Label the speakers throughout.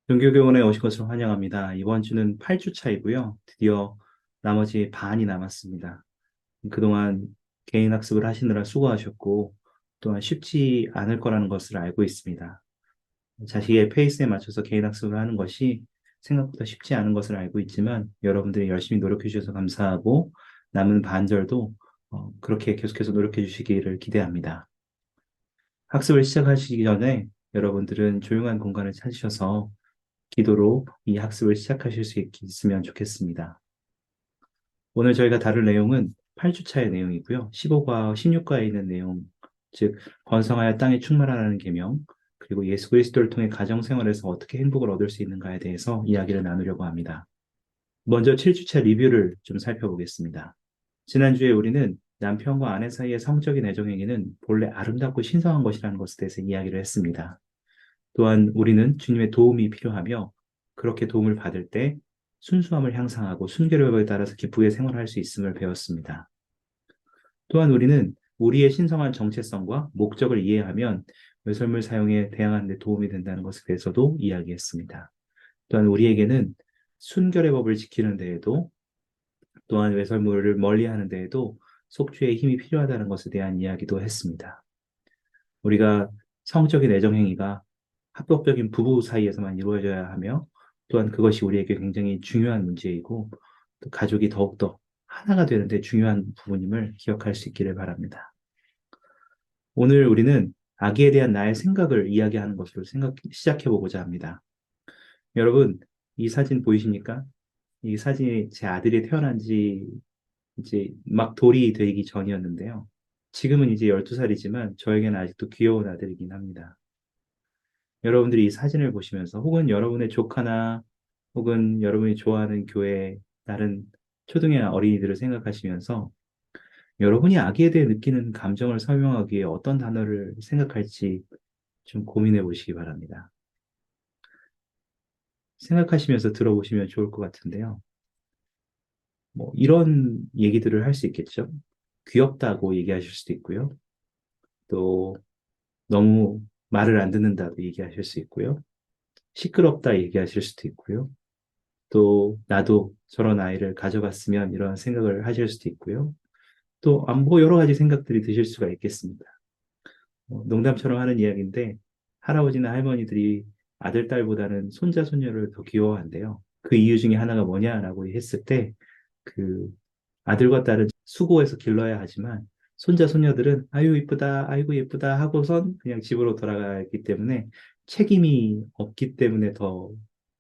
Speaker 1: 종교교원에 오신 것을 환영합니다. 이번 주는 8주 차이고요. 드디어 나머지 반이 남았습니다. 그동안 개인 학습을 하시느라 수고하셨고, 또한 쉽지 않을 거라는 것을 알고 있습니다. 자식의 페이스에 맞춰서 개인 학습을 하는 것이 생각보다 쉽지 않은 것을 알고 있지만, 여러분들이 열심히 노력해 주셔서 감사하고, 남은 반절도 그렇게 계속해서 노력해 주시기를 기대합니다. 학습을 시작하시기 전에 여러분들은 조용한 공간을 찾으셔서 기도로 이 학습을 시작하실 수 있으면 좋겠습니다. 오늘 저희가 다룰 내용은 8주차의 내용이고요. 15과 16과에 있는 내용, 즉 번성하여 땅에 충만하라는 계명, 그리고 예수 그리스도를 통해 가정 생활에서 어떻게 행복을 얻을 수 있는가에 대해서 이야기를 나누려고 합니다. 먼저 7주차 리뷰를 좀 살펴보겠습니다. 지난주에 우리는 남편과 아내 사이의 성적인 애정행위는 본래 아름답고 신성한 것이라는 것에 대해서 이야기를 했습니다. 또한 우리는 주님의 도움이 필요하며 그렇게 도움을 받을 때 순수함을 향상하고 순결함에 따라서 기쁘게 생활할 수 있음을 배웠습니다. 또한 우리는 우리의 신성한 정체성과 목적을 이해하면 외설물 사용에 대항하는 데 도움이 된다는 것에 대해서도 이야기했습니다. 또한 우리에게는 순결의 법을 지키는 데에도 또한 외설물을 멀리하는 데에도 속죄의 힘이 필요하다는 것에 대한 이야기도 했습니다. 우리가 성적인 애정 행위가 합법적인 부부 사이에서만 이루어져야 하며 또한 그것이 우리에게 굉장히 중요한 문제이고 또 가족이 더욱더 하나가 되는데 중요한 부분임을 기억할 수 있기를 바랍니다. 오늘 우리는 아기에 대한 나의 생각을 이야기하는 것으로 시작해 보고자 합니다. 여러분, 이 사진 보이십니까? 이 사진이 제 아들이 태어난 지 이제 막 돌이 되기 전이었는데요. 지금은 이제 12살이지만 저에게는 아직도 귀여운 아들이긴 합니다. 여러분들이 이 사진을 보시면서 혹은 여러분의 조카나 혹은 여러분이 좋아하는 교회 다른 초등의 어린이들을 생각하시면서 여러분이 아기에 대해 느끼는 감정을 설명하기에 어떤 단어를 생각할지 좀 고민해 보시기 바랍니다. 생각하시면서 들어보시면 좋을 것 같은데요. 뭐 이런 얘기들을 할 수 있겠죠. 귀엽다고 얘기하실 수도 있고요. 또 너무 말을 안 듣는다고 얘기하실 수 있고요. 시끄럽다 얘기하실 수도 있고요. 또 나도 저런 아이를 가져갔으면 이런 생각을 하실 수도 있고요. 또 뭐 여러 가지 생각들이 드실 수가 있겠습니다. 농담처럼 하는 이야기인데 할아버지나 할머니들이 아들, 딸보다는 손자, 손녀를 더 귀여워한대요. 그 이유 중에 하나가 뭐냐라고 했을 때 그 아들과 딸은 수고해서 길러야 하지만 손자, 손녀들은 아유 이쁘다, 아이고 예쁘다 하고선 그냥 집으로 돌아가기 때문에 책임이 없기 때문에 더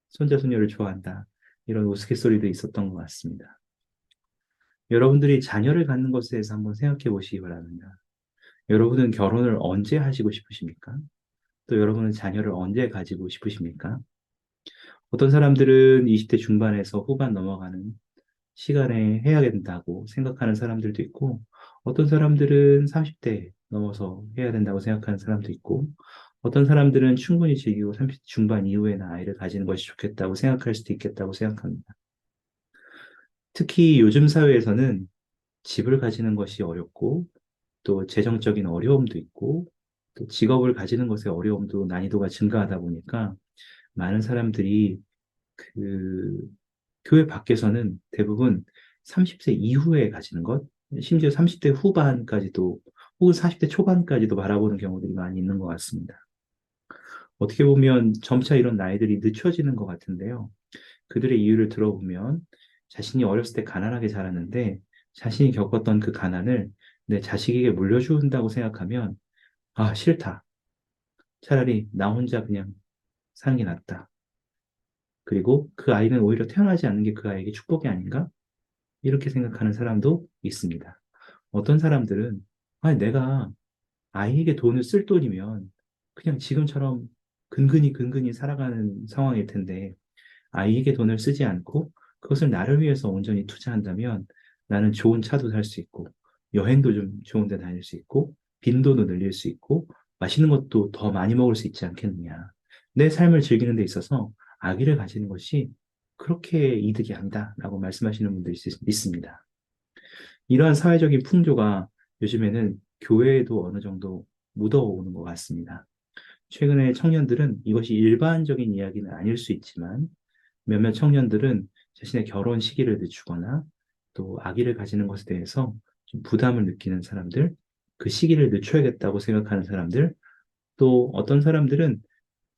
Speaker 1: 손자, 손녀를 좋아한다. 이런 우스갯소리도 있었던 것 같습니다. 여러분들이 자녀를 갖는 것에 대해서 한번 생각해 보시기 바랍니다. 여러분은 결혼을 언제 하시고 싶으십니까? 또 여러분은 자녀를 언제 가지고 싶으십니까? 어떤 사람들은 20대 중반에서 후반 넘어가는 시간에 해야 된다고 생각하는 사람들도 있고, 어떤 사람들은 30대 넘어서 해야 된다고 생각하는 사람도 있고, 어떤 사람들은 충분히 즐기고 30대 중반 이후에는 아이를 가지는 것이 좋겠다고 생각할 수도 있겠다고 생각합니다. 특히 요즘 사회에서는 집을 가지는 것이 어렵고, 또 재정적인 어려움도 있고, 또 직업을 가지는 것의 어려움도 난이도가 증가하다 보니까 많은 사람들이 그 교회 밖에서는 대부분 30세 이후에 가지는 것, 심지어 30대 후반까지도 혹은 40대 초반까지도 바라보는 경우들이 많이 있는 것 같습니다. 어떻게 보면 점차 이런 나이들이 늦춰지는 것 같은데요. 그들의 이유를 들어보면 자신이 어렸을 때 가난하게 자랐는데 자신이 겪었던 그 가난을 내 자식에게 물려준다고 생각하면 아, 싫다. 차라리 나 혼자 그냥 사는 게 낫다. 그리고 그 아이는 오히려 태어나지 않는 게 그 아이에게 축복이 아닌가? 이렇게 생각하는 사람도 있습니다. 어떤 사람들은 아, 내가 아이에게 돈을 쓸 돈이면 그냥 지금처럼 근근히 근근히 살아가는 상황일 텐데 아이에게 돈을 쓰지 않고 그것을 나를 위해서 온전히 투자한다면 나는 좋은 차도 살 수 있고 여행도 좀 좋은 데 다닐 수 있고 빈도도 늘릴 수 있고 맛있는 것도 더 많이 먹을 수 있지 않겠느냐. 내 삶을 즐기는 데 있어서 아기를 가지는 것이 그렇게 이득이 아니다라고 말씀하시는 분들이 있습니다. 이러한 사회적인 풍조가 요즘에는 교회에도 어느 정도 묻어오는 것 같습니다. 최근에 청년들은 이것이 일반적인 이야기는 아닐 수 있지만 몇몇 청년들은 자신의 결혼 시기를 늦추거나 또 아기를 가지는 것에 대해서 좀 부담을 느끼는 사람들, 그 시기를 늦춰야겠다고 생각하는 사람들, 또 어떤 사람들은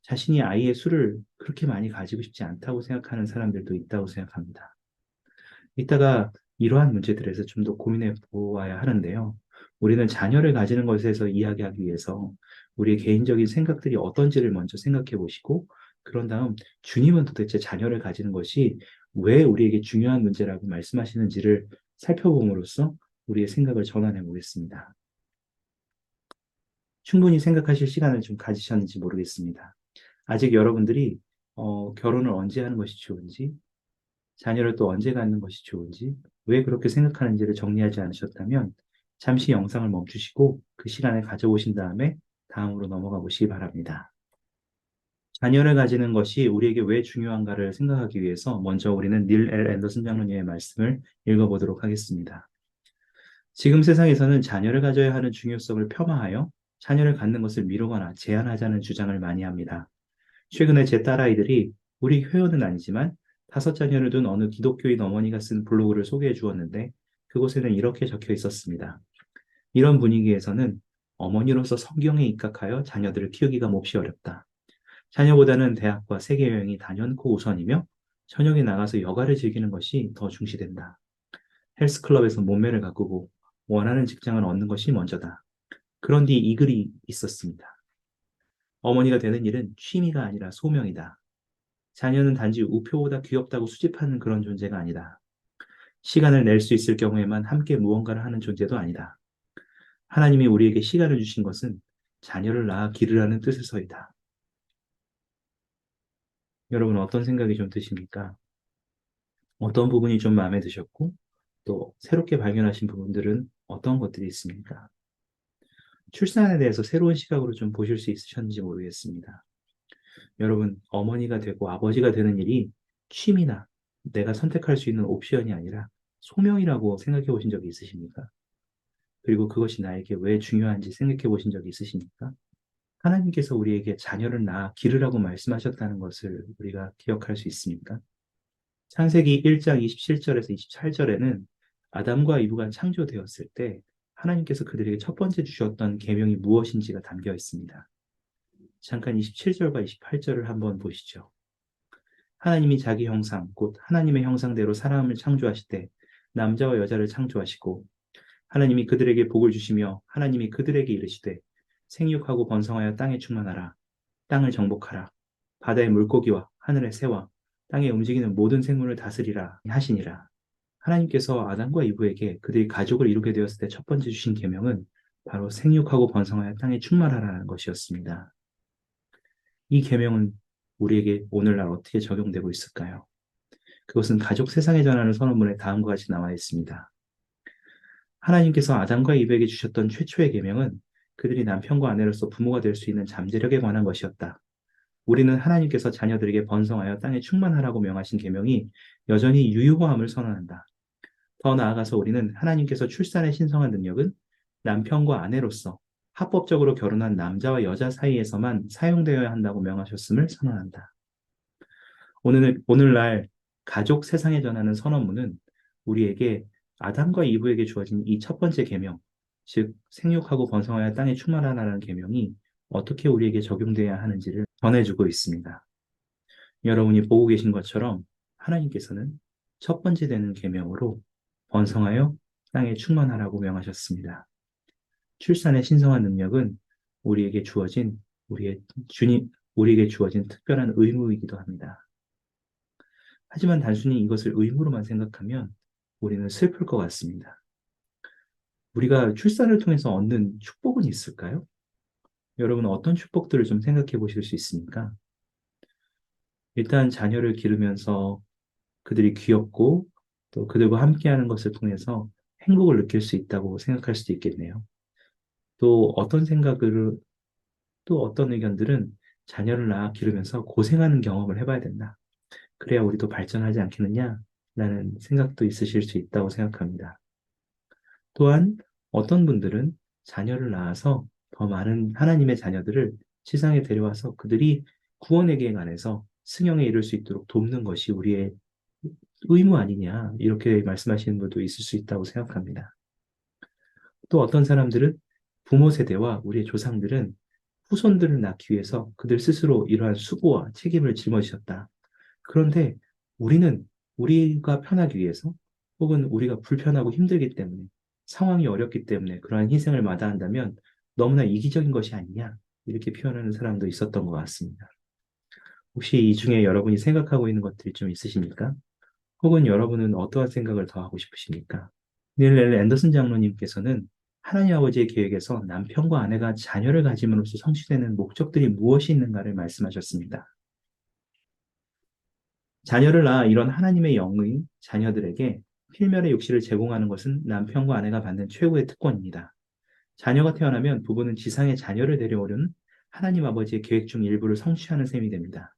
Speaker 1: 자신이 아이의 수를 그렇게 많이 가지고 싶지 않다고 생각하는 사람들도 있다고 생각합니다. 이따가 이러한 문제들에서 좀 더 고민해 보아야 하는데요. 우리는 자녀를 가지는 것에서 이야기하기 위해서 우리의 개인적인 생각들이 어떤지를 먼저 생각해 보시고, 그런 다음 주님은 도대체 자녀를 가지는 것이 왜 우리에게 중요한 문제라고 말씀하시는지를 살펴봄으로써 우리의 생각을 전환해 보겠습니다. 충분히 생각하실 시간을 좀 가지셨는지 모르겠습니다. 아직 여러분들이 결혼을 언제 하는 것이 좋은지, 자녀를 또 언제 갖는 것이 좋은지, 왜 그렇게 생각하는지를 정리하지 않으셨다면 잠시 영상을 멈추시고 그 시간을 가져보신 다음에 다음으로 넘어가 보시기 바랍니다. 자녀를 가지는 것이 우리에게 왜 중요한가를 생각하기 위해서 먼저 우리는 닐 L. 앤더슨 장로님의 말씀을 읽어보도록 하겠습니다. 지금 세상에서는 자녀를 가져야 하는 중요성을 폄하하여 자녀를 갖는 것을 미루거나 제한하자는 주장을 많이 합니다. 최근에 제 딸아이들이 우리 회원은 아니지만 5자녀를 둔 어느 기독교인 어머니가 쓴 블로그를 소개해 주었는데 그곳에는 이렇게 적혀 있었습니다. 이런 분위기에서는 어머니로서 성경에 입각하여 자녀들을 키우기가 몹시 어렵다. 자녀보다는 대학과 세계 여행이 단연코 우선이며 저녁에 나가서 여가를 즐기는 것이 더 중시된다. 헬스클럽에서 몸매를 가꾸고 원하는 직장을 얻는 것이 먼저다. 그런 뒤 이 글이 있었습니다. 어머니가 되는 일은 취미가 아니라 소명이다. 자녀는 단지 우표보다 귀엽다고 수집하는 그런 존재가 아니다. 시간을 낼 수 있을 경우에만 함께 무언가를 하는 존재도 아니다. 하나님이 우리에게 시간을 주신 것은 자녀를 낳아 기르라는 뜻에서이다. 여러분 어떤 생각이 좀 드십니까? 어떤 부분이 좀 마음에 드셨고 또 새롭게 발견하신 부분들은 어떤 것들이 있습니까? 출산에 대해서 새로운 시각으로 좀 보실 수 있으셨는지 모르겠습니다. 여러분, 어머니가 되고 아버지가 되는 일이 취미나 내가 선택할 수 있는 옵션이 아니라 소명이라고 생각해 보신 적이 있으십니까? 그리고 그것이 나에게 왜 중요한지 생각해 보신 적이 있으십니까? 하나님께서 우리에게 자녀를 낳아 기르라고 말씀하셨다는 것을 우리가 기억할 수 있습니까? 창세기 1장 27절에서 28절에는 아담과 이브가 창조되었을 때 하나님께서 그들에게 첫 번째 주셨던 계명이 무엇인지가 담겨 있습니다. 잠깐 27절과 28절을 한번 보시죠. 하나님이 자기 형상, 곧 하나님의 형상대로 사람을 창조하시되 남자와 여자를 창조하시고 하나님이 그들에게 복을 주시며 하나님이 그들에게 이르시되 생육하고 번성하여 땅에 충만하라. 땅을 정복하라. 바다의 물고기와 하늘의 새와 땅에 움직이는 모든 생물을 다스리라 하시니라. 하나님께서 아담과 이브에게 그들이 가족을 이루게 되었을 때 첫 번째 주신 계명은 바로 생육하고 번성하여 땅에 충만하라는 것이었습니다. 이 계명은 우리에게 오늘날 어떻게 적용되고 있을까요? 그것은 가족 세상에 전하는 선언문에 다음과 같이 나와 있습니다. 하나님께서 아담과 이브에게 주셨던 최초의 계명은 그들이 남편과 아내로서 부모가 될 수 있는 잠재력에 관한 것이었다. 우리는 하나님께서 자녀들에게 번성하여 땅에 충만하라고 명하신 계명이 여전히 유효함을 선언한다. 더 나아가서 우리는 하나님께서 출산에 신성한 능력은 남편과 아내로서 합법적으로 결혼한 남자와 여자 사이에서만 사용되어야 한다고 명하셨음을 선언한다. 오늘날 가족 세상에 전하는 선언문은 우리에게 아담과 이브에게 주어진 이 첫 번째 계명, 즉 생육하고 번성하여 땅에 충만하라는 계명이 어떻게 우리에게 적용돼야 하는지를 전해주고 있습니다. 여러분이 보고 계신 것처럼 하나님께서는 첫 번째 되는 계명으로 번성하여 땅에 충만하라고 명하셨습니다. 출산의 신성한 능력은 우리에게 주어진 우리에게 주어진 특별한 의무이기도 합니다. 하지만 단순히 이것을 의무로만 생각하면 우리는 슬플 것 같습니다. 우리가 출산을 통해서 얻는 축복은 있을까요? 여러분 어떤 축복들을 좀 생각해 보실 수 있습니까? 일단 자녀를 기르면서 그들이 귀엽고 또 그들과 함께하는 것을 통해서 행복을 느낄 수 있다고 생각할 수도 있겠네요. 또 또 어떤 의견들은 자녀를 낳아 기르면서 고생하는 경험을 해봐야 된다. 그래야 우리도 발전하지 않겠느냐? 라는 생각도 있으실 수 있다고 생각합니다. 또한 어떤 분들은 자녀를 낳아서 더 많은 하나님의 자녀들을 지상에 데려와서 그들이 구원의 계획 안에서 승형에 이를 수 있도록 돕는 것이 우리의 의무 아니냐, 이렇게 말씀하시는 분도 있을 수 있다고 생각합니다. 또 어떤 사람들은 부모 세대와 우리의 조상들은 후손들을 낳기 위해서 그들 스스로 이러한 수고와 책임을 짊어지셨다. 그런데 우리는 우리가 편하기 위해서 혹은 우리가 불편하고 힘들기 때문에 상황이 어렵기 때문에 그러한 희생을 마다한다면 너무나 이기적인 것이 아니냐, 이렇게 표현하는 사람도 있었던 것 같습니다. 혹시 이 중에 여러분이 생각하고 있는 것들이 좀 있으십니까? 혹은 여러분은 어떠한 생각을 더 하고 싶으십니까? 닐 앤더슨 장로님께서는 하나님 아버지의 계획에서 남편과 아내가 자녀를 가짐으로써 성취되는 목적들이 무엇이 있는가를 말씀하셨습니다. 자녀를 낳아 이런 하나님의 영의 자녀들에게 필멸의 육실을 제공하는 것은 남편과 아내가 받는 최고의 특권입니다. 자녀가 태어나면 부부는 지상에 자녀를 데려오려는 하나님 아버지의 계획 중 일부를 성취하는 셈이 됩니다.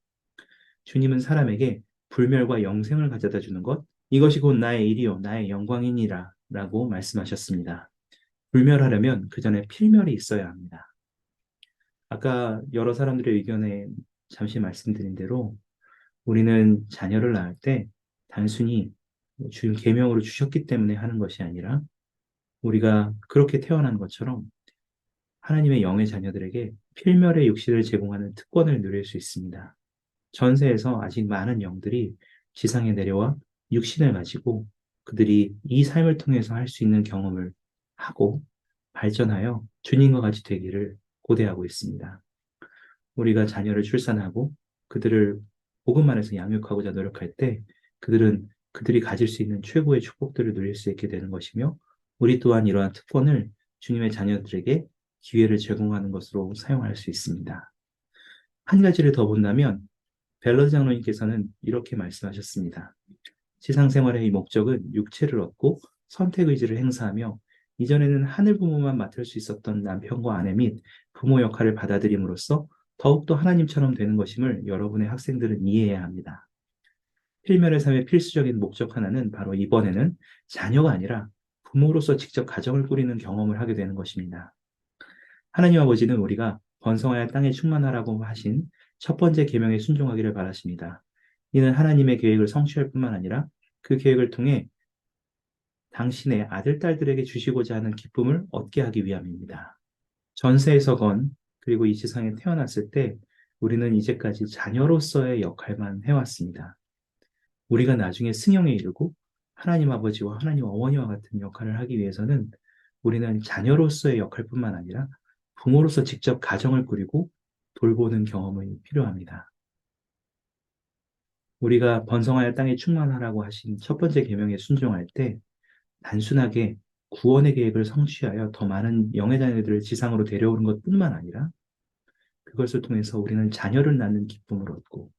Speaker 1: 주님은 사람에게 불멸과 영생을 가져다 주는 것, 이것이 곧 나의 일이요 나의 영광이니라 라고 말씀하셨습니다. 불멸하려면 그 전에 필멸이 있어야 합니다. 아까 여러 사람들의 의견에 잠시 말씀드린 대로 우리는 자녀를 낳을 때 단순히 주님 계명으로 주셨기 때문에 하는 것이 아니라 우리가 그렇게 태어난 것처럼 하나님의 영의 자녀들에게 필멸의 육신을 제공하는 특권을 누릴 수 있습니다. 전세에서 아직 많은 영들이 지상에 내려와 육신을 가지고 그들이 이 삶을 통해서 할 수 있는 경험을 하고 발전하여 주님과 같이 되기를 고대하고 있습니다. 우리가 자녀를 출산하고 그들을 복음 안에서 양육하고자 노력할 때 그들은 그들이 가질 수 있는 최고의 축복들을 누릴 수 있게 되는 것이며 우리 또한 이러한 특권을 주님의 자녀들에게 기회를 제공하는 것으로 사용할 수 있습니다. 한 가지를 더 본다면 벨러드 장로님께서는 이렇게 말씀하셨습니다. 지상 생활의 이 목적은 육체를 얻고 선택 의지를 행사하며 이전에는 하늘 부모만 맡을 수 있었던 남편과 아내 및 부모 역할을 받아들임으로써 더욱더 하나님처럼 되는 것임을 여러분의 학생들은 이해해야 합니다. 필면의 삶의 필수적인 목적 하나는 바로 이번에는 자녀가 아니라 부모로서 직접 가정을 꾸리는 경험을 하게 되는 것입니다. 하나님 아버지는 우리가 번성하여 땅에 충만하라고 하신 첫 번째 계명에 순종하기를 바라십니다. 이는 하나님의 계획을 성취할 뿐만 아니라 그 계획을 통해 당신의 아들, 딸들에게 주시고자 하는 기쁨을 얻게 하기 위함입니다. 전세에서건 그리고 이 세상에 태어났을 때 우리는 이제까지 자녀로서의 역할만 해왔습니다. 우리가 나중에 승형에 이르고 하나님 아버지와 하나님 어머니와 같은 역할을 하기 위해서는 우리는 자녀로서의 역할뿐만 아니라 부모로서 직접 가정을 꾸리고 돌보는 경험이 필요합니다. 우리가 번성하여 땅에 충만하라고 하신 첫 번째 계명에 순종할 때 단순하게 구원의 계획을 성취하여 더 많은 영의 자녀들을 지상으로 데려오는 것뿐만 아니라 그것을 통해서 우리는 자녀를 낳는 기쁨을 얻고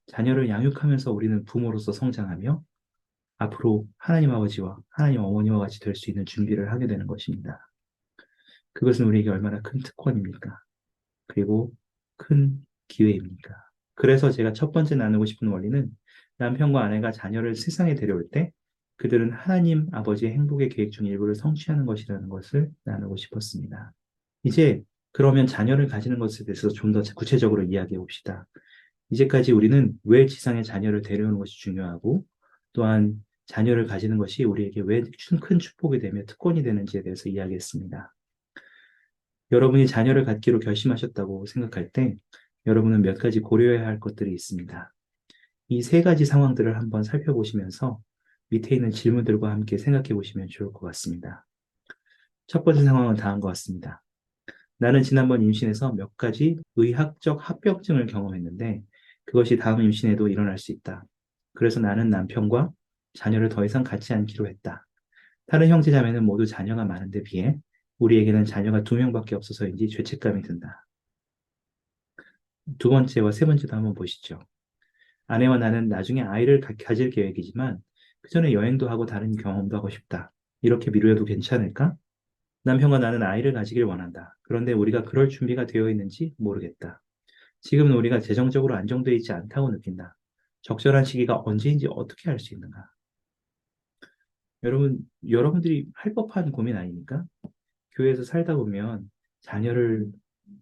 Speaker 1: 자녀를 양육하면서 우리는 부모로서 성장하며 앞으로 하나님 아버지와 하나님 어머니와 같이 될 수 있는 준비를 하게 되는 것입니다. 그것은 우리에게 얼마나 큰 특권입니까? 그리고 큰 기회입니까? 그래서 제가 첫 번째 나누고 싶은 원리는 남편과 아내가 자녀를 세상에 데려올 때 그들은 하나님 아버지의 행복의 계획 중 일부를 성취하는 것이라는 것을 나누고 싶었습니다. 이제 그러면 자녀를 가지는 것에 대해서 좀 더 구체적으로 이야기해 봅시다. 이제까지 우리는 왜 지상에 자녀를 데려오는 것이 중요하고 또한 자녀를 가지는 것이 우리에게 왜 큰 축복이 되며 특권이 되는지에 대해서 이야기했습니다. 여러분이 자녀를 갖기로 결심하셨다고 생각할 때 여러분은 몇 가지 고려해야 할 것들이 있습니다. 이 세 가지 상황들을 한번 살펴보시면서 밑에 있는 질문들과 함께 생각해 보시면 좋을 것 같습니다. 첫 번째 상황은 다음과 같습니다. 나는 지난번 임신에서 몇 가지 의학적 합병증을 경험했는데 그것이 다음 임신에도 일어날 수 있다. 그래서 나는 남편과 자녀를 더 이상 갖지 않기로 했다. 다른 형제 자매는 모두 자녀가 많은데 비해 우리에게는 자녀가 2명밖에 없어서인지 죄책감이 든다. 두 번째와 세 번째도 한번 보시죠. 아내와 나는 나중에 아이를 가질 계획이지만 그 전에 여행도 하고 다른 경험도 하고 싶다. 이렇게 미루어도 괜찮을까? 남편과 나는 아이를 가지길 원한다. 그런데 우리가 그럴 준비가 되어 있는지 모르겠다. 지금은 우리가 재정적으로 안정되어 있지 않다고 느낀다. 적절한 시기가 언제인지 어떻게 알 수 있는가? 여러분들이 할 법한 고민 아닙니까? 교회에서 살다 보면 자녀를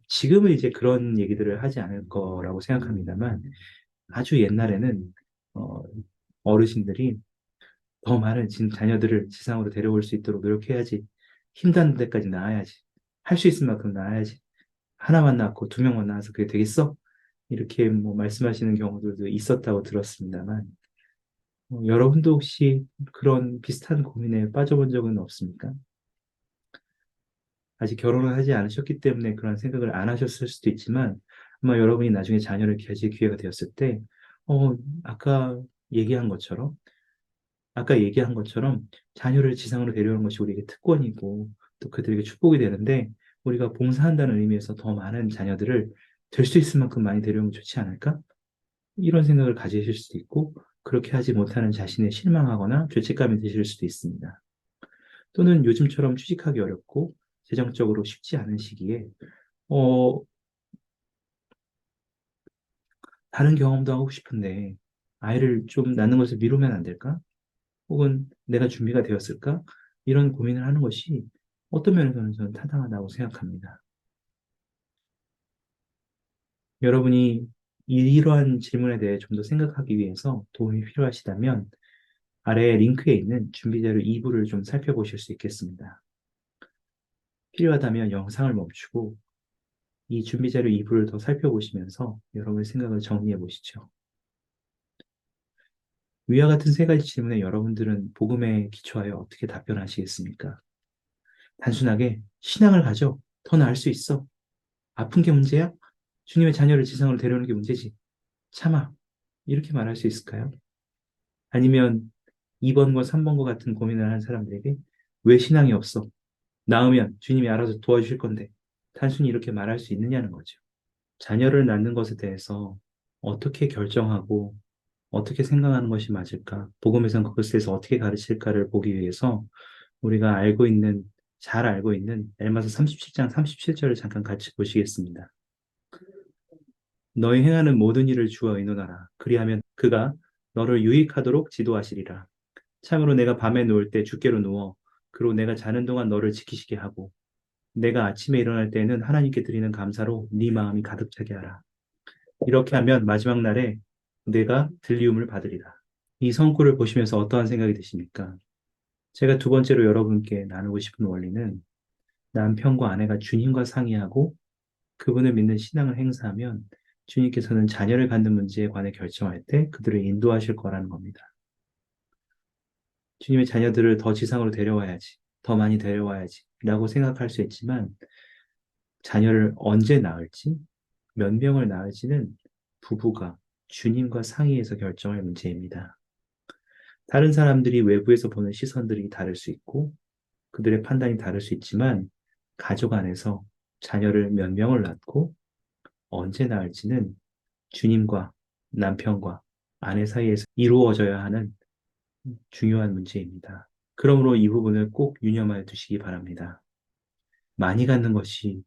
Speaker 1: 지금은 이제 그런 얘기들을 하지 않을 거라고 생각합니다만 아주 옛날에는 어, 어르신들이 더 많은 자녀들을 지상으로 데려올 수 있도록 노력해야지. 힘든 데까지 낳아야지. 할 수 있을 만큼 낳아야지. 하나만 낳고 두 명만 낳아서 그게 되겠어? 이렇게 뭐 말씀하시는 경우들도 있었다고 들었습니다만, 여러분도 혹시 그런 비슷한 고민에 빠져본 적은 없습니까? 아직 결혼을 하지 않으셨기 때문에 그런 생각을 안 하셨을 수도 있지만, 아마 여러분이 나중에 자녀를 가질 기회가 되었을 때, 어, 아까 얘기한 것처럼, 아까 얘기한 것처럼 자녀를 지상으로 데려오는 것이 우리에게 특권이고 또 그들에게 축복이 되는데 우리가 봉사한다는 의미에서 더 많은 자녀들을 될 수 있을 만큼 많이 데려오면 좋지 않을까? 이런 생각을 가지실 수도 있고 그렇게 하지 못하는 자신에 실망하거나 죄책감이 드실 수도 있습니다. 또는 요즘처럼 취직하기 어렵고 재정적으로 쉽지 않은 시기에 어, 다른 경험도 하고 싶은데 아이를 좀 낳는 것을 미루면 안 될까? 혹은 내가 준비가 되었을까? 이런 고민을 하는 것이 어떤 면에서는 저는 타당하다고 생각합니다. 여러분이 이러한 질문에 대해 좀 더 생각하기 위해서 도움이 필요하시다면 아래 링크에 있는 준비자료 2부를 좀 살펴보실 수 있겠습니다. 필요하다면 영상을 멈추고 이 준비자료 2부를 더 살펴보시면서 여러분의 생각을 정리해 보시죠. 위와 같은 세 가지 질문에 여러분들은 복음에 기초하여 어떻게 답변하시겠습니까? 단순하게 신앙을 가져. 더 나을 수 있어. 아픈 게 문제야? 주님의 자녀를 지상으로 데려오는 게 문제지. 참아. 이렇게 말할 수 있을까요? 아니면 2번과 3번과 같은 고민을 하는 사람들에게 왜 신앙이 없어? 낳으면 주님이 알아서 도와주실 건데. 단순히 이렇게 말할 수 있느냐는 거죠. 자녀를 낳는 것에 대해서 어떻게 결정하고 어떻게 생각하는 것이 맞을까? 복음에서는 그것에 대해서 어떻게 가르칠까를 보기 위해서 우리가 잘 알고 있는 엘마서 37장 37절을 잠깐 같이 보시겠습니다. 너희 행하는 모든 일을 주와 의논하라. 그리하면 그가 너를 유익하도록 지도하시리라. 참으로 내가 밤에 누울 때 주께로 누워 그리고 내가 자는 동안 너를 지키시게 하고 내가 아침에 일어날 때에는 하나님께 드리는 감사로 네 마음이 가득 차게 하라. 이렇게 하면 마지막 날에 내가 들리움을 받으리라. 이 성구를 보시면서 어떠한 생각이 드십니까? 제가 두 번째로 여러분께 나누고 싶은 원리는 남편과 아내가 주님과 상의하고 그분을 믿는 신앙을 행사하면 주님께서는 자녀를 갖는 문제에 관해 결정할 때 그들을 인도하실 거라는 겁니다. 주님의 자녀들을 더 지상으로 데려와야지, 더 많이 데려와야지 라고 생각할 수 있지만 자녀를 언제 낳을지, 몇 명을 낳을지는 부부가 주님과 상의해서 결정할 문제입니다. 다른 사람들이 외부에서 보는 시선들이 다를 수 있고 그들의 판단이 다를 수 있지만 가족 안에서 자녀를 몇 명을 낳고 언제 낳을지는 주님과 남편과 아내 사이에서 이루어져야 하는 중요한 문제입니다. 그러므로 이 부분을 꼭 유념하여 두시기 바랍니다. 많이 갖는 것이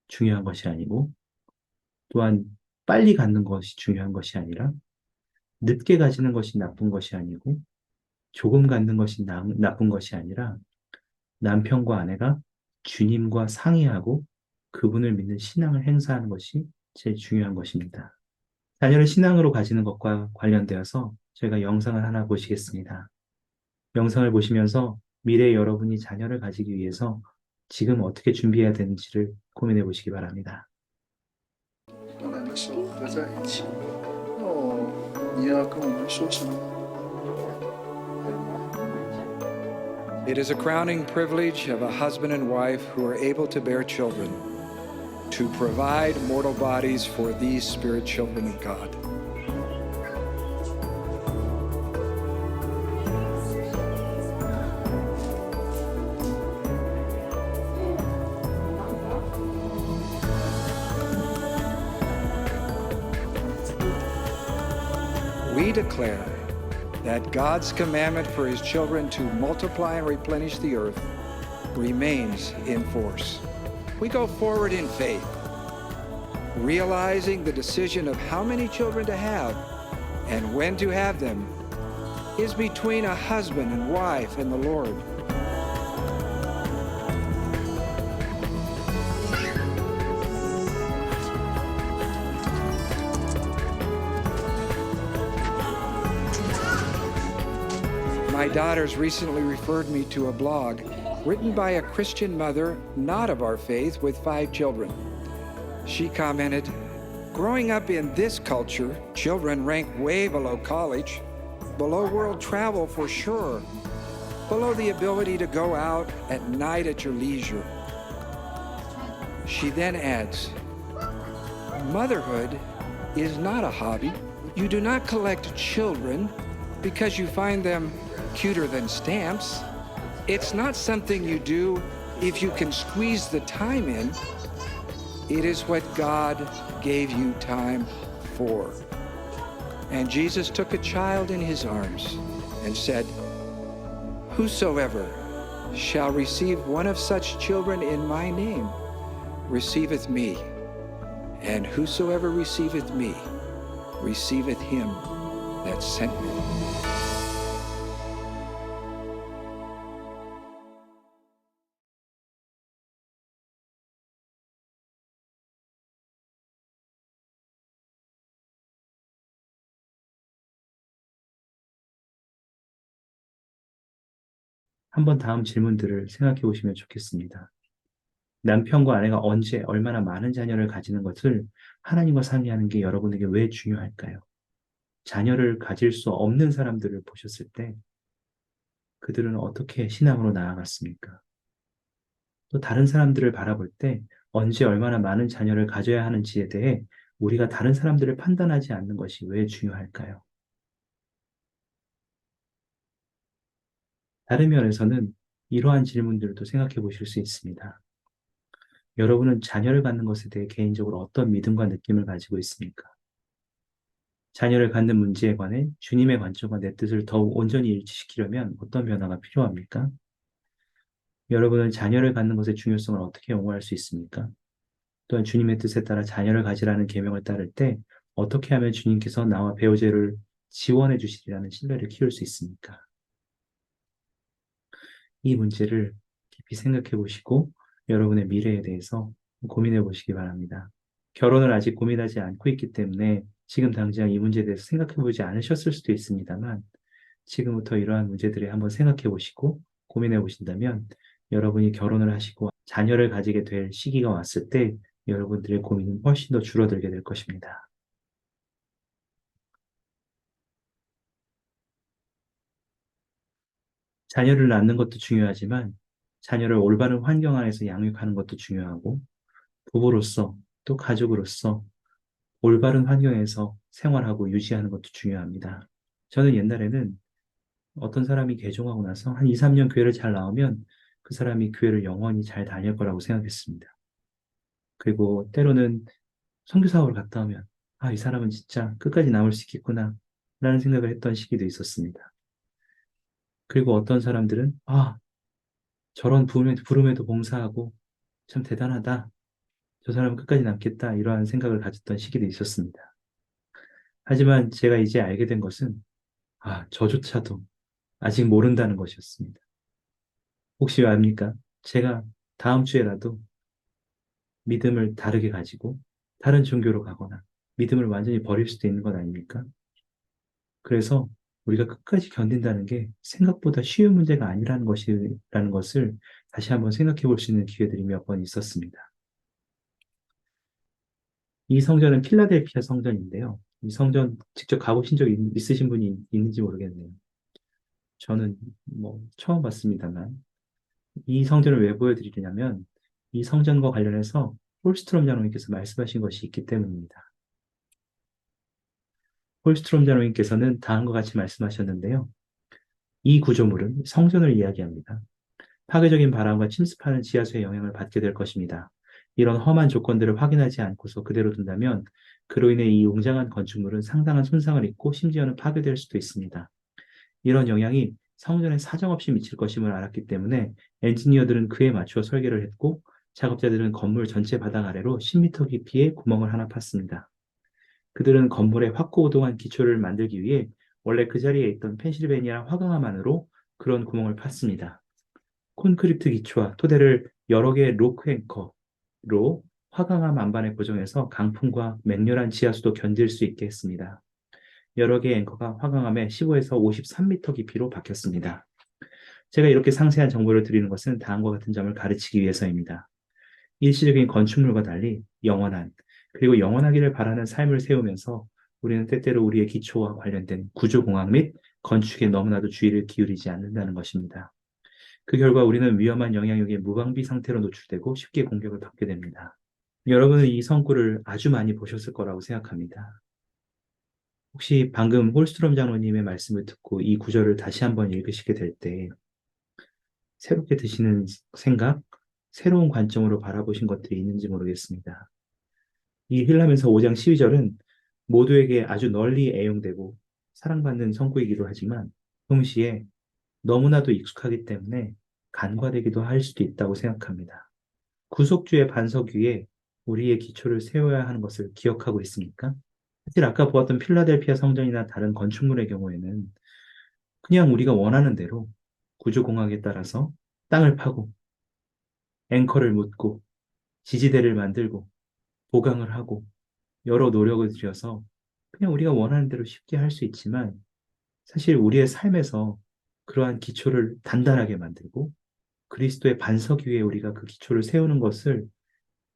Speaker 1: 중요한 것이 아니고 또한 빨리 갖는 것이 중요한 것이 아니라 늦게 가지는 것이 나쁜 것이 아니고 조금 갖는 것이 나쁜 것이 아니라 남편과 아내가 주님과 상의하고 그분을 믿는 신앙을 행사하는 것이 제일 중요한 것입니다. 자녀를 신앙으로 가지는 것과 관련되어서 저희가 영상을 하나 보시겠습니다. 영상을 보시면서 미래의 여러분이 자녀를 가지기 위해서 지금 어떻게 준비해야 되는지를 고민해 보시기 바랍니다.
Speaker 2: 跟我们说什么？
Speaker 3: It is a crowning privilege of a husband and wife who are able to bear children, to provide mortal bodies for these spirit children of God. We declare that God's commandment for his children to multiply and replenish the earth remains in force. We go forward in faith, realizing the decision of how many children to have and when to have them is between a husband and wife and the Lord. My daughters recently referred me to a blog written by a Christian mother not of our faith with 5 children. She commented, "Growing up in this culture, children rank way below college, below world travel for sure, below the ability to go out at night at your leisure." She then adds, "Motherhood is not a hobby. You do not collect children because you find them cuter than stamps. It's not something you do if you can squeeze the time in. It is what God gave you time for." And Jesus took a child in his arms and said, "Whosoever shall receive one of such children in my name receiveth me, and whosoever receiveth me receiveth him that sent me."
Speaker 1: 한번 다음 질문들을 생각해 보시면 좋겠습니다. 남편과 아내가 언제 얼마나 많은 자녀를 가지는 것을 하나님과 상의하는 게 여러분에게 왜 중요할까요? 자녀를 가질 수 없는 사람들을 보셨을 때 그들은 어떻게 신앙으로 나아갔습니까? 또 다른 사람들을 바라볼 때 언제 얼마나 많은 자녀를 가져야 하는지에 대해 우리가 다른 사람들을 판단하지 않는 것이 왜 중요할까요? 다른 면에서는 이러한 질문들도 생각해 보실 수 있습니다. 여러분은 자녀를 갖는 것에 대해 개인적으로 어떤 믿음과 느낌을 가지고 있습니까? 자녀를 갖는 문제에 관해 주님의 관점과 내 뜻을 더욱 온전히 일치시키려면 어떤 변화가 필요합니까? 여러분은 자녀를 갖는 것의 중요성을 어떻게 옹호할 수 있습니까? 또한 주님의 뜻에 따라 자녀를 가지라는 계명을 따를 때 어떻게 하면 주님께서 나와 배우자를 지원해 주시리라는 신뢰를 키울 수 있습니까? 이 문제를 깊이 생각해 보시고 여러분의 미래에 대해서 고민해 보시기 바랍니다. 결혼을 아직 고민하지 않고 있기 때문에 지금 당장 이 문제에 대해서 생각해 보지 않으셨을 수도 있습니다만 지금부터 이러한 문제들을 한번 생각해 보시고 고민해 보신다면 여러분이 결혼을 하시고 자녀를 가지게 될 시기가 왔을 때 여러분들의 고민은 훨씬 더 줄어들게 될 것입니다. 자녀를 낳는 것도 중요하지만 자녀를 올바른 환경 안에서 양육하는 것도 중요하고 부부로서 또 가족으로서 올바른 환경에서 생활하고 유지하는 것도 중요합니다. 저는 옛날에는 어떤 사람이 개종하고 나서 한 2, 3년 교회를 잘 나오면 그 사람이 교회를 영원히 잘 다닐 거라고 생각했습니다. 그리고 때로는 선교사업을 갔다 오면 아, 이 사람은 진짜 끝까지 남을 수 있겠구나 라는 생각을 했던 시기도 있었습니다. 그리고 어떤 사람들은 아, 저런 부름에도 봉사하고 참 대단하다. 저 사람은 끝까지 남겠다. 이러한 생각을 가졌던 시기도 있었습니다. 하지만 제가 이제 알게 된 것은 아, 저조차도 아직 모른다는 것이었습니다. 혹시 압니까? 제가 다음 주에라도 믿음을 다르게 가지고 다른 종교로 가거나 믿음을 완전히 버릴 수도 있는 것 아닙니까? 그래서 우리가 끝까지 견딘다는 게 생각보다 쉬운 문제가 아니라는 것이라는 것을 다시 한번 생각해 볼 수 있는 기회들이 몇 번 있었습니다. 이 성전은 필라델피아 성전인데요. 이 성전 직접 가보신 적 있으신 분이 있는지 모르겠네요. 저는 뭐 처음 봤습니다만 이 성전을 왜 보여드리냐면 이 성전과 관련해서 홀스트롬 장로님께서 말씀하신 것이 있기 때문입니다. 홀스트롬 장로님께서는 다음과 같이 말씀하셨는데요. 이 구조물은 성전을 이야기합니다. 파괴적인 바람과 침습하는 지하수의 영향을 받게 될 것입니다. 이런 험한 조건들을 확인하지 않고서 그대로 둔다면 그로 인해 이 웅장한 건축물은 상당한 손상을 입고 심지어는 파괴될 수도 있습니다. 이런 영향이 성전에 사정없이 미칠 것임을 알았기 때문에 엔지니어들은 그에 맞추어 설계를 했고 작업자들은 건물 전체 바닥 아래로 10m 깊이의 구멍을 하나 팠습니다. 그들은 건물의 확고우동한 기초를 만들기 위해 원래 그 자리에 있던 펜실베니아 화강암 안으로 그런 구멍을 팠습니다. 콘크리트 기초와 토대를 여러 개의 로크 앵커로 화강암 안반에 고정해서 강풍과 맹렬한 지하수도 견딜 수 있게 했습니다. 여러 개의 앵커가 화강암에 15에서 53m 깊이로 박혔습니다. 제가 이렇게 상세한 정보를 드리는 것은 다음과 같은 점을 가르치기 위해서입니다. 일시적인 건축물과 달리 영원한, 그리고 영원하기를 바라는 삶을 세우면서 우리는 때때로 우리의 기초와 관련된 구조공학 및 건축에 너무나도 주의를 기울이지 않는다는 것입니다. 그 결과 우리는 위험한 영향력에 무방비 상태로 노출되고 쉽게 공격을 받게 됩니다. 여러분은 이 성구를 아주 많이 보셨을 거라고 생각합니다. 혹시 방금 홀스트롬 장로님의 말씀을 듣고 이 구절을 다시 한번 읽으시게 될 때 새롭게 드시는 생각, 새로운 관점으로 바라보신 것들이 있는지 모르겠습니다. 이 힐라면서 5장 12절은 모두에게 아주 널리 애용되고 사랑받는 성구이기도 하지만 동시에 너무나도 익숙하기 때문에 간과되기도 할 수도 있다고 생각합니다. 구속주의 반석 위에 우리의 기초를 세워야 하는 것을 기억하고 있습니까? 사실 아까 보았던 필라델피아 성전이나 다른 건축물의 경우에는 그냥 우리가 원하는 대로 구조공학에 따라서 땅을 파고 앵커를 묻고 지지대를 만들고 보강을 하고 여러 노력을 들여서 그냥 우리가 원하는 대로 쉽게 할 수 있지만 사실 우리의 삶에서 그러한 기초를 단단하게 만들고 그리스도의 반석 위에 우리가 그 기초를 세우는 것을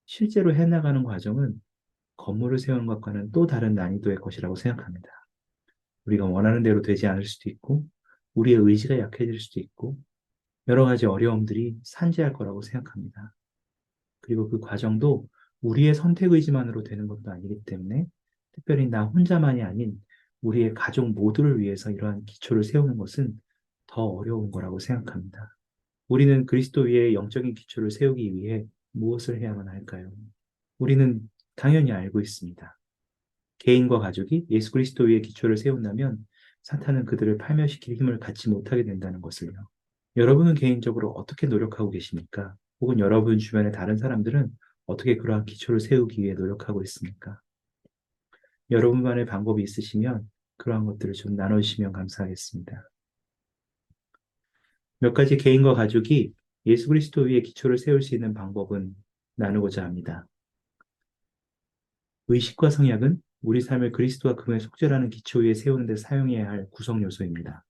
Speaker 1: 실제로 해나가는 과정은 건물을 세우는 것과는 또 다른 난이도의 것이라고 생각합니다. 우리가 원하는 대로 되지 않을 수도 있고 우리의 의지가 약해질 수도 있고 여러 가지 어려움들이 산재할 거라고 생각합니다. 그리고 그 과정도 우리의 선택 의지만으로 되는 것도 아니기 때문에 특별히 나 혼자만이 아닌 우리의 가족 모두를 위해서 이러한 기초를 세우는 것은 더 어려운 거라고 생각합니다. 우리는 그리스도 위에 영적인 기초를 세우기 위해 무엇을 해야만 할까요? 우리는 당연히 알고 있습니다. 개인과 가족이 예수 그리스도 위에 기초를 세운다면 사탄은 그들을 파멸시킬 힘을 갖지 못하게 된다는 것을요. 여러분은 개인적으로 어떻게 노력하고 계십니까? 혹은 여러분 주변의 다른 사람들은 어떻게 그러한 기초를 세우기 위해 노력하고 있습니까? 여러분만의 방법이 있으시면 그러한 것들을 좀 나눠주시면 감사하겠습니다. 몇 가지 개인과 가족이 예수 그리스도 위에 기초를 세울 수 있는 방법은 나누고자 합니다. 의식과 성약은 우리 삶을 그리스도와 그분의 속죄라는 기초 위에 세우는 데 사용해야 할 구성 요소입니다.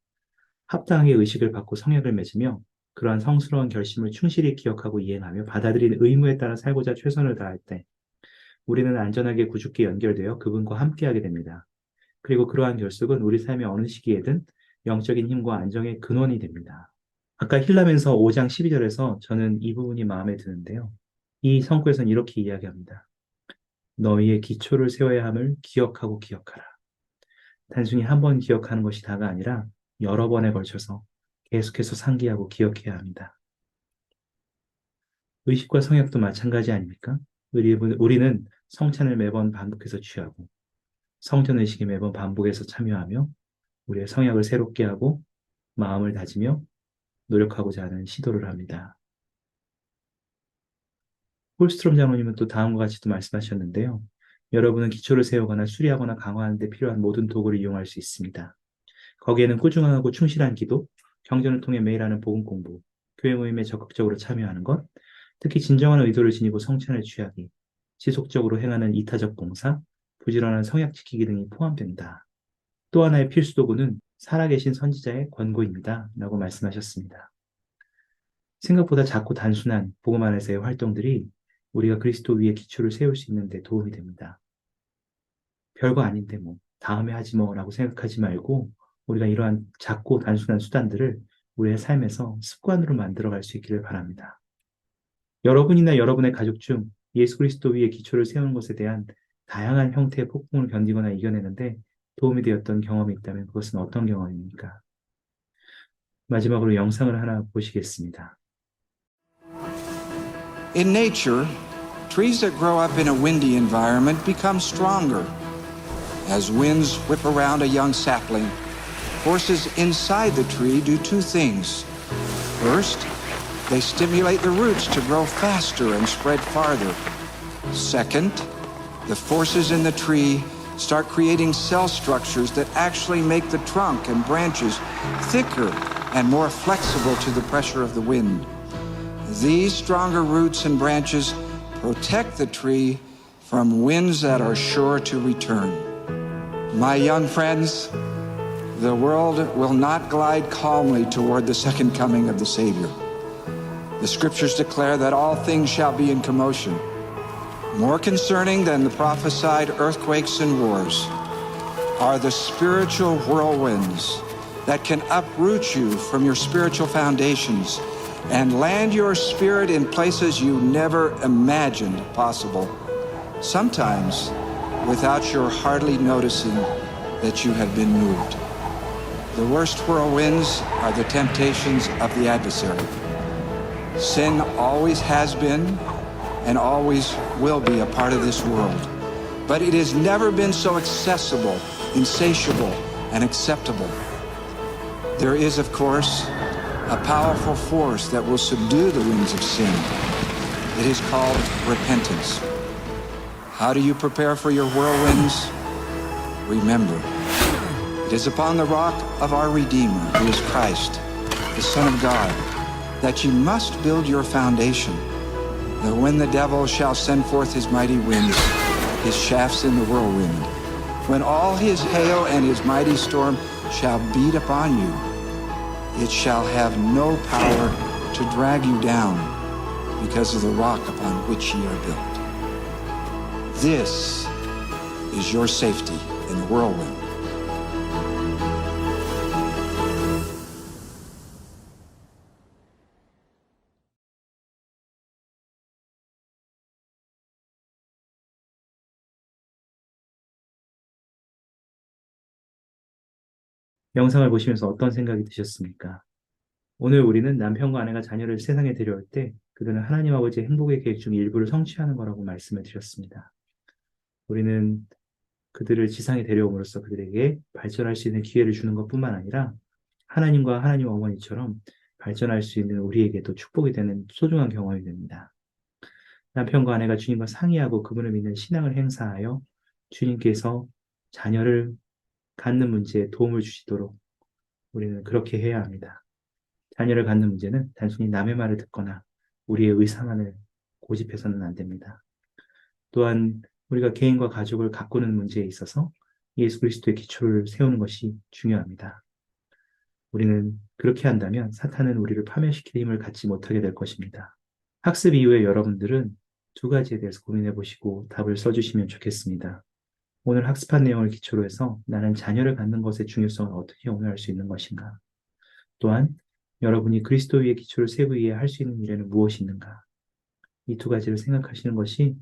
Speaker 1: 합당하게 의식을 받고 성약을 맺으며 그러한 성스러운 결심을 충실히 기억하고 이행하며 받아들인 의무에 따라 살고자 최선을 다할 때 우리는 안전하게 구주께 연결되어 그분과 함께하게 됩니다. 그리고 그러한 결속은 우리 삶의 어느 시기에든 영적인 힘과 안정의 근원이 됩니다. 아까 힐라면서 5장 12절에서 저는 이 부분이 마음에 드는데요. 이 성구에서는 이렇게 이야기합니다. 너희의 기초를 세워야 함을 기억하고 기억하라. 단순히 한 번 기억하는 것이 다가 아니라 여러 번에 걸쳐서 계속해서 상기하고 기억해야 합니다. 의식과 성약도 마찬가지 아닙니까? 우리는 성찬을 매번 반복해서 취하고 성전의식에 매번 반복해서 참여하며 우리의 성약을 새롭게 하고 마음을 다지며 노력하고자 하는 시도를 합니다. 홀스트롬 장로님은 또 다음과 같이도 말씀하셨는데요. 여러분은 기초를 세우거나 수리하거나 강화하는 데 필요한 모든 도구를 이용할 수 있습니다. 거기에는 꾸준하고 충실한 기도, 경전을 통해 매일 하는 복음 공부, 교회 모임에 적극적으로 참여하는 것, 특히 진정한 의도를 지니고 성찬을 취하기, 지속적으로 행하는 이타적 봉사, 부지런한 성약 지키기 등이 포함된다. 또 하나의 필수 도구는 살아계신 선지자의 권고입니다. 라고 말씀하셨습니다. 생각보다 작고 단순한 복음 안에서의 활동들이 우리가 그리스도 위에 기초를 세울 수 있는 데 도움이 됩니다. 별거 아닌데 뭐 다음에 하지 뭐 라고 생각하지 말고 우리가 이러한 작고 단순한 수단들을 우리의 삶에서 습관으로 만들어갈 수 있기를 바랍니다. 여러분이나 여러분의 가족 중 예수 그리스도 위에 기초를 세우는 것에 대한 다양한 형태의 폭풍을 견디거나 이겨내는데 도움이 되었던 경험이 있다면 그것은 어떤 경험입니까? 마지막으로 영상을 하나 보시겠습니다.
Speaker 3: In nature, trees that grow up in a windy environment become stronger. As winds whip around a young sapling, forces inside the tree do two things. First, they stimulate the roots to grow faster and spread farther. Second, the forces in the tree start creating cell structures that actually make the trunk and branches thicker and more flexible to the pressure of the wind. These stronger roots and branches protect the tree from winds that are sure to return. My young friends, the world will not glide calmly toward the second coming of the Savior. The scriptures declare that all things shall be in commotion. More concerning than the prophesied earthquakes and wars are the spiritual whirlwinds that can uproot you from your spiritual foundations and land your spirit in places you never imagined possible, sometimes without your hardly noticing that you have been moved. The worst whirlwinds are the temptations of the adversary. Sin always has been and always will be a part of this world, but it has never been so accessible, insatiable, and acceptable. There is, of course, a powerful force that will subdue the winds of sin. It is called repentance. How do you prepare for your whirlwinds? Remember, it is upon the rock of our Redeemer, who is Christ, the Son of God, that you must build your foundation, that when the devil shall send forth his mighty winds, his shafts in the whirlwind, when all his hail and his mighty storm shall beat upon you, it shall have no power to drag you down, because of the rock upon which ye are built. This is your safety in the whirlwind.
Speaker 1: 영상을 보시면서 어떤 생각이 드셨습니까? 오늘 우리는 남편과 아내가 자녀를 세상에 데려올 때 그들은 하나님 아버지의 행복의 계획 중 일부를 성취하는 거라고 말씀을 드렸습니다. 우리는 그들을 지상에 데려옴으로써 그들에게 발전할 수 있는 기회를 주는 것뿐만 아니라 하나님과 하나님 어머니처럼 발전할 수 있는 우리에게도 축복이 되는 소중한 경험이 됩니다. 남편과 아내가 주님과 상의하고 그분을 믿는 신앙을 행사하여 주님께서 자녀를 갖는 문제에 도움을 주시도록 우리는 그렇게 해야 합니다. 자녀를 갖는 문제는 단순히 남의 말을 듣거나 우리의 의사만을 고집해서는 안 됩니다. 또한 우리가 개인과 가족을 가꾸는 문제에 있어서 예수 그리스도의 기초를 세우는 것이 중요합니다. 우리는 그렇게 한다면 사탄은 우리를 파멸시킬 힘을 갖지 못하게 될 것입니다. 학습 이후에 여러분들은 두 가지에 대해서 고민해 보시고 답을 써주시면 좋겠습니다. 오늘 학습한 내용을 기초로 해서 나는 자녀를 갖는 것의 중요성을 어떻게 오늘할 수 있는 것인가? 또한 여러분이 그리스도 위의 기초를 세우기 위해 할 수 있는 일에는 무엇이 있는가? 이 두 가지를 생각하시는 것이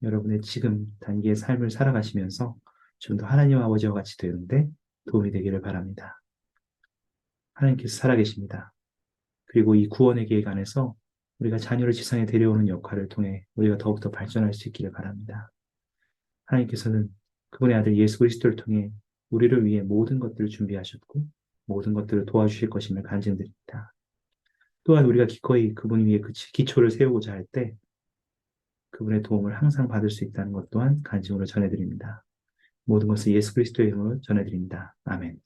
Speaker 1: 여러분의 지금 단계의 삶을 살아가시면서 좀 더 하나님 아버지와 같이 되는데 도움이 되기를 바랍니다. 하나님께서 살아계십니다. 그리고 이 구원의 계획 안에서 우리가 자녀를 지상에 데려오는 역할을 통해 우리가 더욱더 발전할 수 있기를 바랍니다. 하나님께서는 그분의 아들 예수 그리스도를 통해 우리를 위해 모든 것들을 준비하셨고 모든 것들을 도와주실 것임을 간증드립니다. 또한 우리가 기꺼이 그분 위에 그 기초를 세우고자 할 때 그분의 도움을 항상 받을 수 있다는 것 또한 간증으로 전해드립니다. 모든 것을 예수 그리스도의 이름으로 전해드립니다. 아멘.